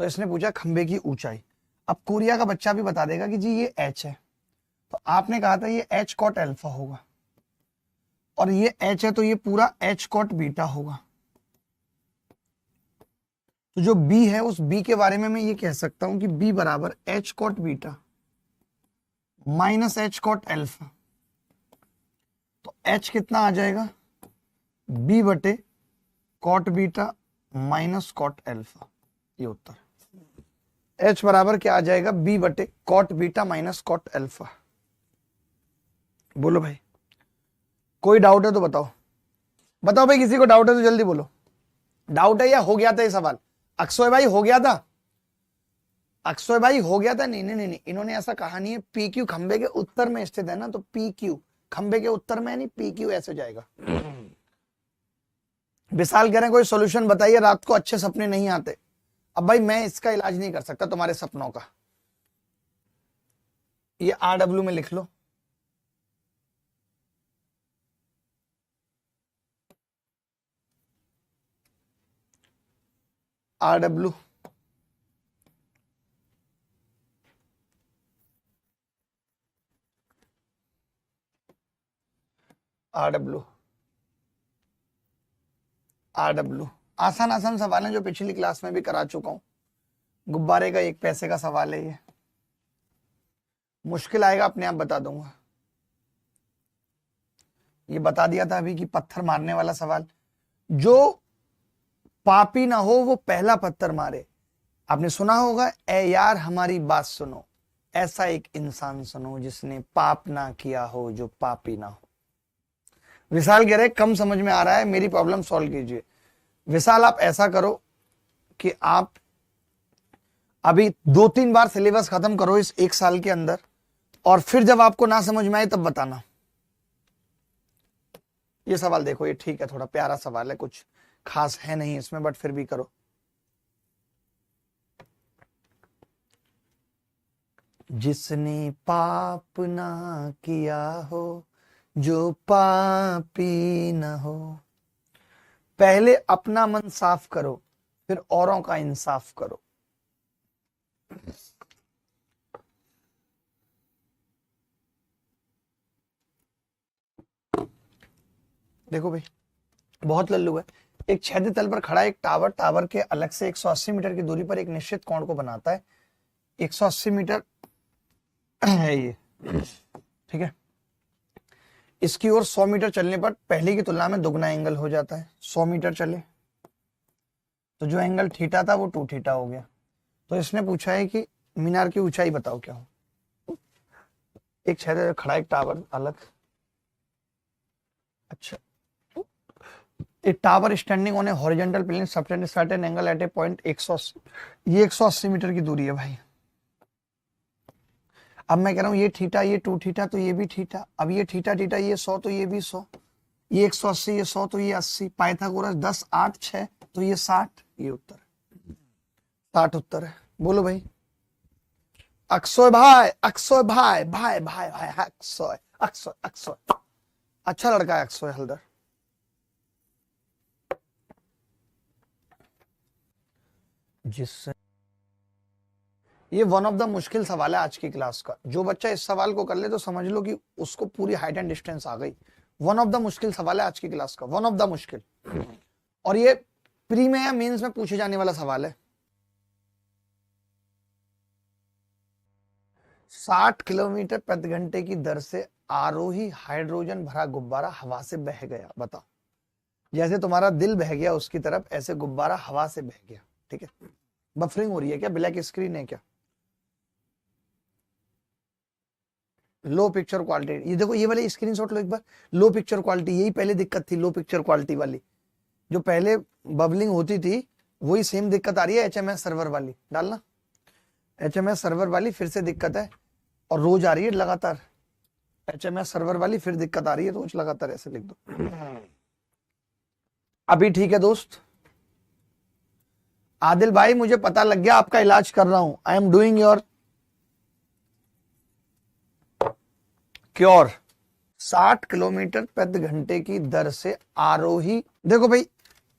तो इसने पूछा खंबे की ऊंचाई। अब कोरिया का बच्चा भी बता देगा कि जी ये H है, तो आपने कहा था ये H कॉट अल्फा होगा, और ये H है तो ये पूरा H कॉट बीटा होगा। तो जो B है उस B के बारे में मैं ये कह सकता हूं कि B बराबर H cot beta minus H cot alpha. तो H कितना आ जाएगा, B बटे cot beta minus cot alpha, ये उत्तर। H बराबर क्या आ जाएगा, B बटे cot beta minus cot alpha. बोलो भाई, कोई डाउट है तो बताओ, बताओ भाई, किसी को डाउट है तो जल्दी बोलो। डाउट है या हो गया था ये सवाल? अक्षय भाई हो गया था, अक्षय भाई हो गया था। नहीं नहीं नहीं, इन्होंने ऐसा कहा नहीं है। PQ खंबे के उत्तर में स्थित है ना, तो PQ खंबे के उत्तर में नहीं, PQ ऐसे जाएगा। विशाल कह रहे हैं कोई सॉल्यूशन बताइए, रात को अच्छे सपने नहीं आते। अब भाई मैं इसका इलाज नहीं कर सकता तुम्हारे सपनों का, ये RW में लिख लो। RW, RW, RW। आसान आसान सवाल है जो पिछली क्लास में भी करा चुका हूं। गुब्बारे का 1 पैसे का सवाल है ये, मुश्किल आएगा अपने आप बता दूंगा। ये बता दिया था अभी कि पत्थर मारने वाला सवाल, जो पापी ना हो वो पहला पत्थर मारे। आपने सुना होगा, ए यार हमारी बात सुनो, ऐसा एक इंसान सुनो जिसने पाप ना किया हो, जो पापी ना हो। विशाल कह रहे कम समझ में आ रहा है, मेरी प्रॉब्लम सॉल्व कीजिए। विशाल आप ऐसा करो कि आप अभी 2-3 बार सिलेबस खत्म करो इस 1 साल के अंदर, और फिर जब आपको ना समझ में आए तब बताना। ये सवाल देखो, ये ठीक है, थोड़ा प्यारा सवाल है, कुछ खास है नहीं इसमें, बट फिर भी करो। जिसने पाप ना किया हो, जो पापी न हो, पहले अपना मन साफ करो, फिर औरों का इंसाफ करो। देखो भाई, बहुत लल्लू है। एक क्षैतिज तल पर खड़ा एक टावर, टावर के अलग से 180 मीटर की दूरी पर एक निश्चित कोण को बनाता है। 180 मीटर है ये, ठीक है। इसकी ओर 100 मीटर चलने पर पहले की तुलना में दुगना एंगल हो जाता है। 100 मीटर चले तो जो एंगल थीटा था वो 2 थीटा हो गया। तो इसने पूछा है कि मीनार की ऊंचाई बताओ क्या हो। एक क्षैतिज खड़ा एक टावर अलग, अच्छा, a tower standing on a horizontal plane subtend certain angle at a point 180, ये 180 मीटर की दूरी है भाई। अब मैं कह रहा हूं ये थीटा, ये 2 थीटा, तो ये भी थीटा। अब ये थीटा थीटा, ये 100 तो ये भी 100, ये 180, ये 100 तो ये 80, पाइथागोरस 10 8 6 तो ये 60, ये उत्तर 60 उत्तर है। बोलो भाई, अक्षय भाई, अक्षय भाई, भाई भाई भाई, अक्षय अक्षय अक्षय, अच्छा लड़का है अक्षय हल्दर। जिस ये वन ऑफ द मुश्किल सवाल है आज की क्लास का। जो बच्चा इस सवाल को कर ले तो समझ लो कि उसको पूरी हाइट एंड डिस्टेंस आ गई। वन ऑफ द मुश्किल सवाल है आज की क्लास का, वन ऑफ द मुश्किल। और ये प्री में या मेंस में पूछे जाने वाला सवाल है। 60 किलोमीटर प्रति घंटे की दर से आरोही हाइड्रोजन भरा गुब्बारा हवा से बह गया। बताओ, जैसे तुम्हारा दिल बह गया उसकी तरफ, ऐसे गुब्बारा हवा से बह गया। ठीक है, बफरिंग हो रही है क्या? ब्लैक स्क्रीन है क्या? लो पिक्चर क्वालिटी। ये देखो, ये वाली स्क्रीनशॉट लो एक बार। लो पिक्चर क्वालिटी, यही पहले दिक्कत थी, लो पिक्चर क्वालिटी वाली। जो पहले बबलिंग होती थी वही सेम दिक्कत आ रही है एचएमएस सर्वर वाली। डालना एचएमएस सर्वर वाली, फिर से दिक्कत है और रोज आ रही है लगातार। एचएमएस सर्वर वाली फिर दिक्कत आ रही है रोज लगातार, ऐसे लिख दो। अभी ठीक है दोस्त? आदिल भाई, मुझे पता लग गया, आपका इलाज कर रहा हूं। I am doing your cure. 60 kilometre प्रति घंटे की दर से आरोही, देखो भाई,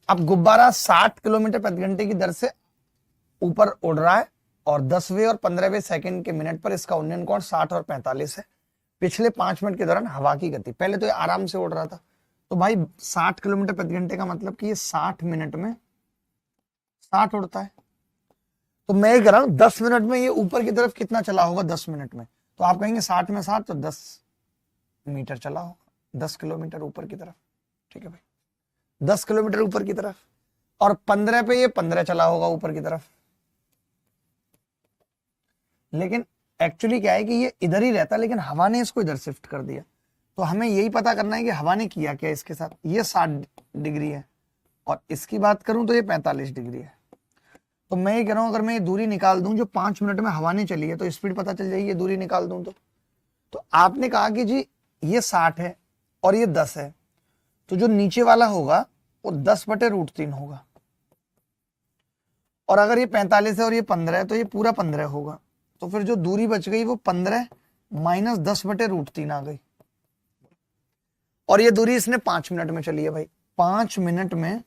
अब गुब्बारा 60 किलोमीटर प्रति घंटे की दर से ऊपर उड़ रहा है और 10वें और 15वें सेकंड के मिनट पर इसका उन्नयन कोण 60 और 45 है। पिछले 5 मिनट के दौरान हवा की गति, पहले तो ये आराम से उड़ रहा था, तो भाई 60 किलोमीटर प्रति घंटे का मतलब कि ये 60 मिनट में 60 उड़ता है। तो मैं ये कह रहा हूं 10 मिनट में ये ऊपर की तरफ कितना चला होगा? 10 मिनट में, तो आप कहेंगे 60 में 60 तो 10 मीटर चला होगा, 10 किलोमीटर ऊपर की तरफ। ठीक है भाई, 10 किलोमीटर ऊपर की तरफ। और 15 पे ये 15 चला होगा ऊपर की तरफ। लेकिन एक्चुअली क्या है कि ये इधर ही रहता, लेकिन हवा ने इसको इधर शिफ्ट कर दिया। तो हमें यही पता करना है कि हवा ने किया क्या इसके साथ। ये 60 डिग्री है और इसकी बात करूं तो ये 45 डिग्री है। तो मैं ये कह रहा हूं, अगर मैं ये दूरी निकाल दूं जो 5 मिनट में हवा ने चली है, तो स्पीड पता चल जाएगी, ये दूरी निकाल दूं तो आपने कहा कि जी ये 60 है और ये 10 है, तो जो नीचे वाला होगा वो 10/√3 होगा। और अगर ये 45 है और ये 15 है तो ये पूरा 15 होगा। तो फिर जो दूरी बच गई वो 15 माइनस 10/√3 आ गई। और ये दूरी इसने 5 मिनट में चली है भाई। 5 मिनट में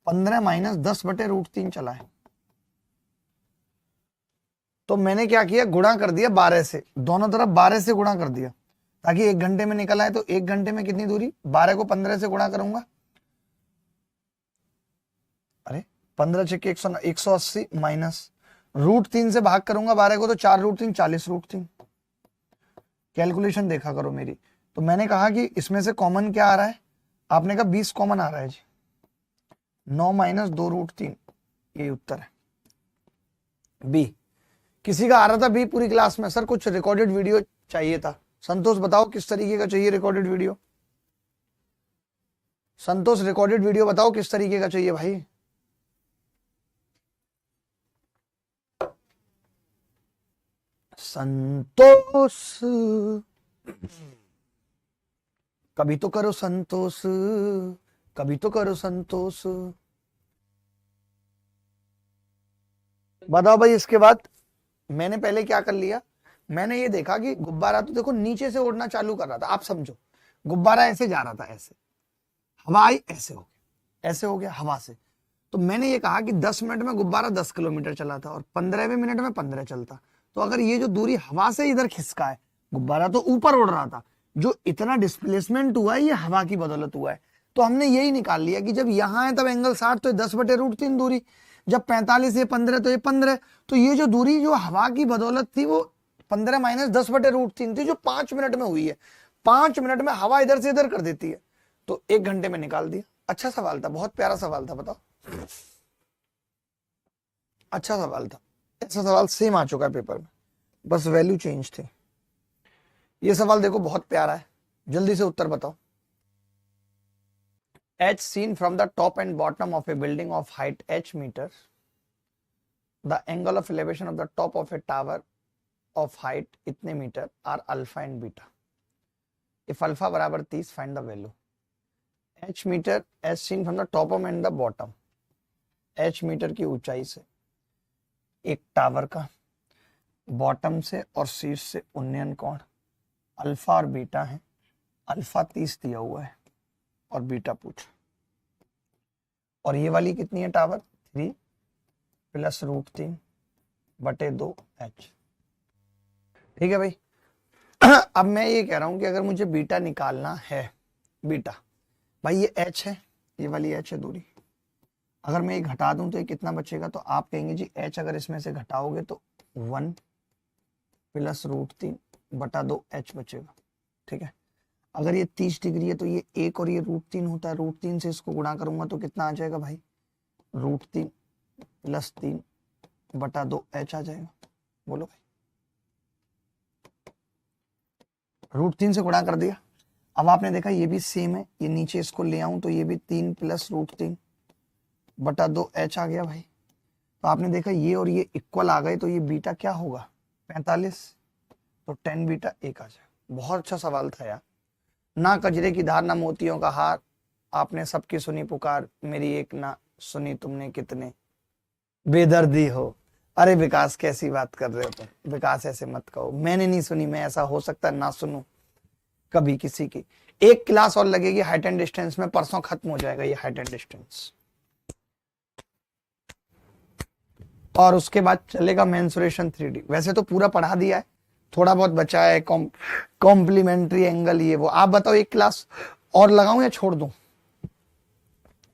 15 माइनस 10/√3 चला है। तो मैंने क्या किया, गुणा कर दिया 12 से, दोनों तरफ 12 से गुणा कर दिया ताकि 1 घंटे में निकल आए। तो 1 घंटे में कितनी दूरी? 12 को 15 से गुणा करूंगा, अरे 15 छक्के 180 माइनस √3 से भाग करूंगा 12 को, तो 4√3 40√3। कैलकुलेशन देखा करो मेरी। तो मैंने कहा कि इसमें से कॉमन क्या आ रहा है? आपने कहा 20 कॉमन आ रहा है जी। 9 माइनस 2√3, यही उत्तर है बी। किसी का आ रहा था बी पूरी क्लास में, सर कुछ रिकॉर्डेड वीडियो चाहिए था। संतोष बताओ किस तरीके का चाहिए रिकॉर्डेड वीडियो? संतोष रिकॉर्डेड वीडियो बताओ किस तरीके का चाहिए भाई? संतोष, कभी तो करो संतोष, कभी तो करो संतोष। बताओ भाई। इसके बाद मैंने पहले क्या कर लिया, मैंने ये देखा कि गुब्बारा तो देखो नीचे से उड़ना चालू कर रहा था। आप समझो, गुब्बारा ऐसे जा रहा था, ऐसे हवा आई, ऐसे हो गया, ऐसे हो गया हवा से। तो मैंने ये कहा कि 10 मिनट में गुब्बारा 10 किलोमीटर चला था और 15वें मिनट में 15 चलता। तो अगर ये जो दूरी हवा से इधर खिसका है, गुब्बारा तो ऊपर उड़ रहा था, जो इतना डिस्प्लेसमेंट हुआ है ये हवा की बदौलत हुआ है। तो हमने यही निकाल लिया कि जब यहां है तब एंगल 60, तो 10/√3 दूरी, जब 45 ये 15 तो ये 15। तो ये जो दूरी जो हवा की बदौलत थी वो 15 माइनस 10/√3 थी, जो 5 मिनट में हुई है। 5 मिनट में हवा इधर से इधर कर देती है, तो 1 घंटे में निकाल दिया। अच्छा सवाल था, बहुत प्यारा सवाल था। बताओ, अच्छा सवाल था। ऐसा सवाल सेम आ चुका है पेपर में, बस वैल्यू चेंज थी। ये सवाल देखो बहुत प्यारा है, जल्दी से उत्तर बताओ। H seen from the top and bottom of a building of height h meters, the angle of elevation of the top of a tower of height इतने metre are alpha and beta. If alpha बराबर 30, find the value. h metre, h seen from the top and the bottom, h metre की ऊंचाई से एक tower का bottom से और शीर्ष से उन्नयन कोण अल्फा और बीटा है। अल्फा 30 दिया हुआ है और बीटा पूछा। और ये वाली कितनी है टावर? 3 + √3 बटे 2h। ठीक है भाई। अब मैं ये कह रहा हूं कि अगर मुझे बीटा निकालना है, बीटा भाई ये h है, ये वाली h है दूरी, अगर मैं ये घटा दूं तो ये कितना बचेगा, तो आप कहेंगे जी h अगर इसमें से घटाओगे तो 1 प्लस √3 बटा 2h बचेगा। ठीक है, अगर ये 30 डिग्री है तो ये 1 और ये √3 होता है, √3 से इसको गुणा करूंगा तो कितना आ जाएगा भाई, √3 प्लस 3 बटा 2h आ जाएगा। बोलो भाई, √3 से गुणा कर दिया। अब आपने देखा ये भी सेम है, ये नीचे इसको ले आऊं तो ये भी 3 प्लस √3 बटा 2h आ गया भाई। तो आपने देखा ये और ये इक्वल आ गए, तो ये बीटा क्या होगा 45, तो 10 बीटा 1 आ जाएगा। बहुत अच्छा सवाल था यार। ना कजरे की धार ना मोतियों का हार, आपने सबकी सुनी पुकार, मेरी एक ना सुनी तुमने कितने बेदर्दी हो। अरे विकास कैसी बात कर रहे हो तुम, विकास ऐसे मत कहो, मैंने नहीं सुनी, मैं ऐसा हो सकता है ना सुनूं कभी किसी की। एक क्लास और लगेगी हाइट एंड डिस्टेंस में, परसों खत्म हो जाएगा ये हाइट एंड डिस्टेंस, और उसके बाद चलेगा मेंसुरेशन 3D। वैसे तो पूरा पढ़ा दिया है, थोड़ा बहुत बचा है, कॉम्प्लीमेंट्री एंगल ये वो। आप बताओ एक क्लास और लगाऊं या छोड़ दूं,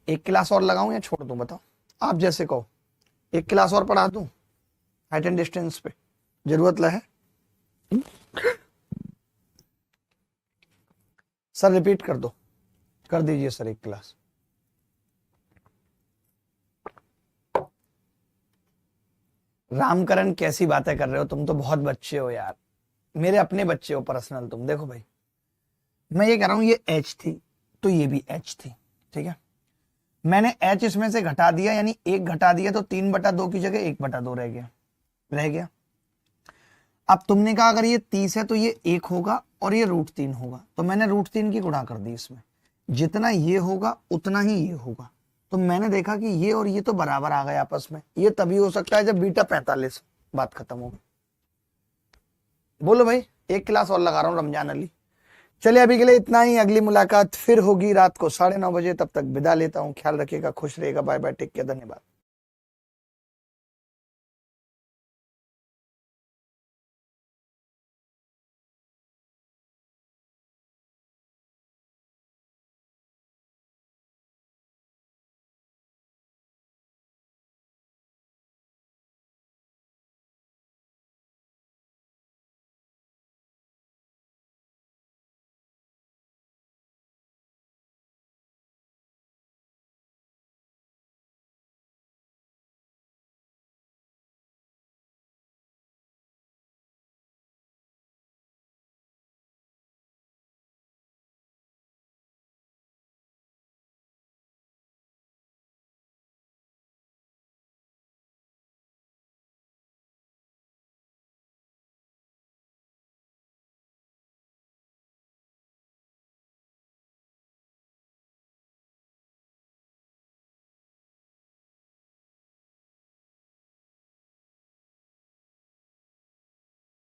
एक क्लास और लगाऊं या छोड़ दूं, बताओ आप जैसे कहो। एक क्लास और पढ़ा दूं हाइट एंड डिस्टेंस पे, जरूरत है? सर रिपीट कर दो, कर दीजिए सर एक क्लास। रामकरण कैसी बातें कर रहे हो तुम, तो बहुत बच्चे हो यार, मेरे अपने बच्चे हो पर्सनल तुम। देखो भाई मैं ये कह रहा हूं ये h थी तो ये भी h थी, ठीक है, मैंने h इसमें से घटा दिया, यानी 1 घटा दिया, तो 3/2 की जगह 1/2 रह गया। अब तुमने कहा अगर ये 30 है तो ये 1 होगा और ये √3 होगा, तो मैंने √3 की गुणा कर दी इसमें, जितना ये होगा उतना ही ये होगा। तो मैंने देखा कि ये और ये तो बराबर आ गए आपस में। ये तभी हो सकता है जब बीटा 45, बात खत्म हो गई। बोलो भाई, एक क्लास और लगा रहा हूं रमजान अली। चलिए अभी के लिए इतना ही, अगली मुलाकात फिर होगी रात को 9:30 बजे, तब तक विदा लेता हूं। ख्याल रखिएगा, खुश रहिएगा, बाय बाय, टेक केयर, धन्यवाद।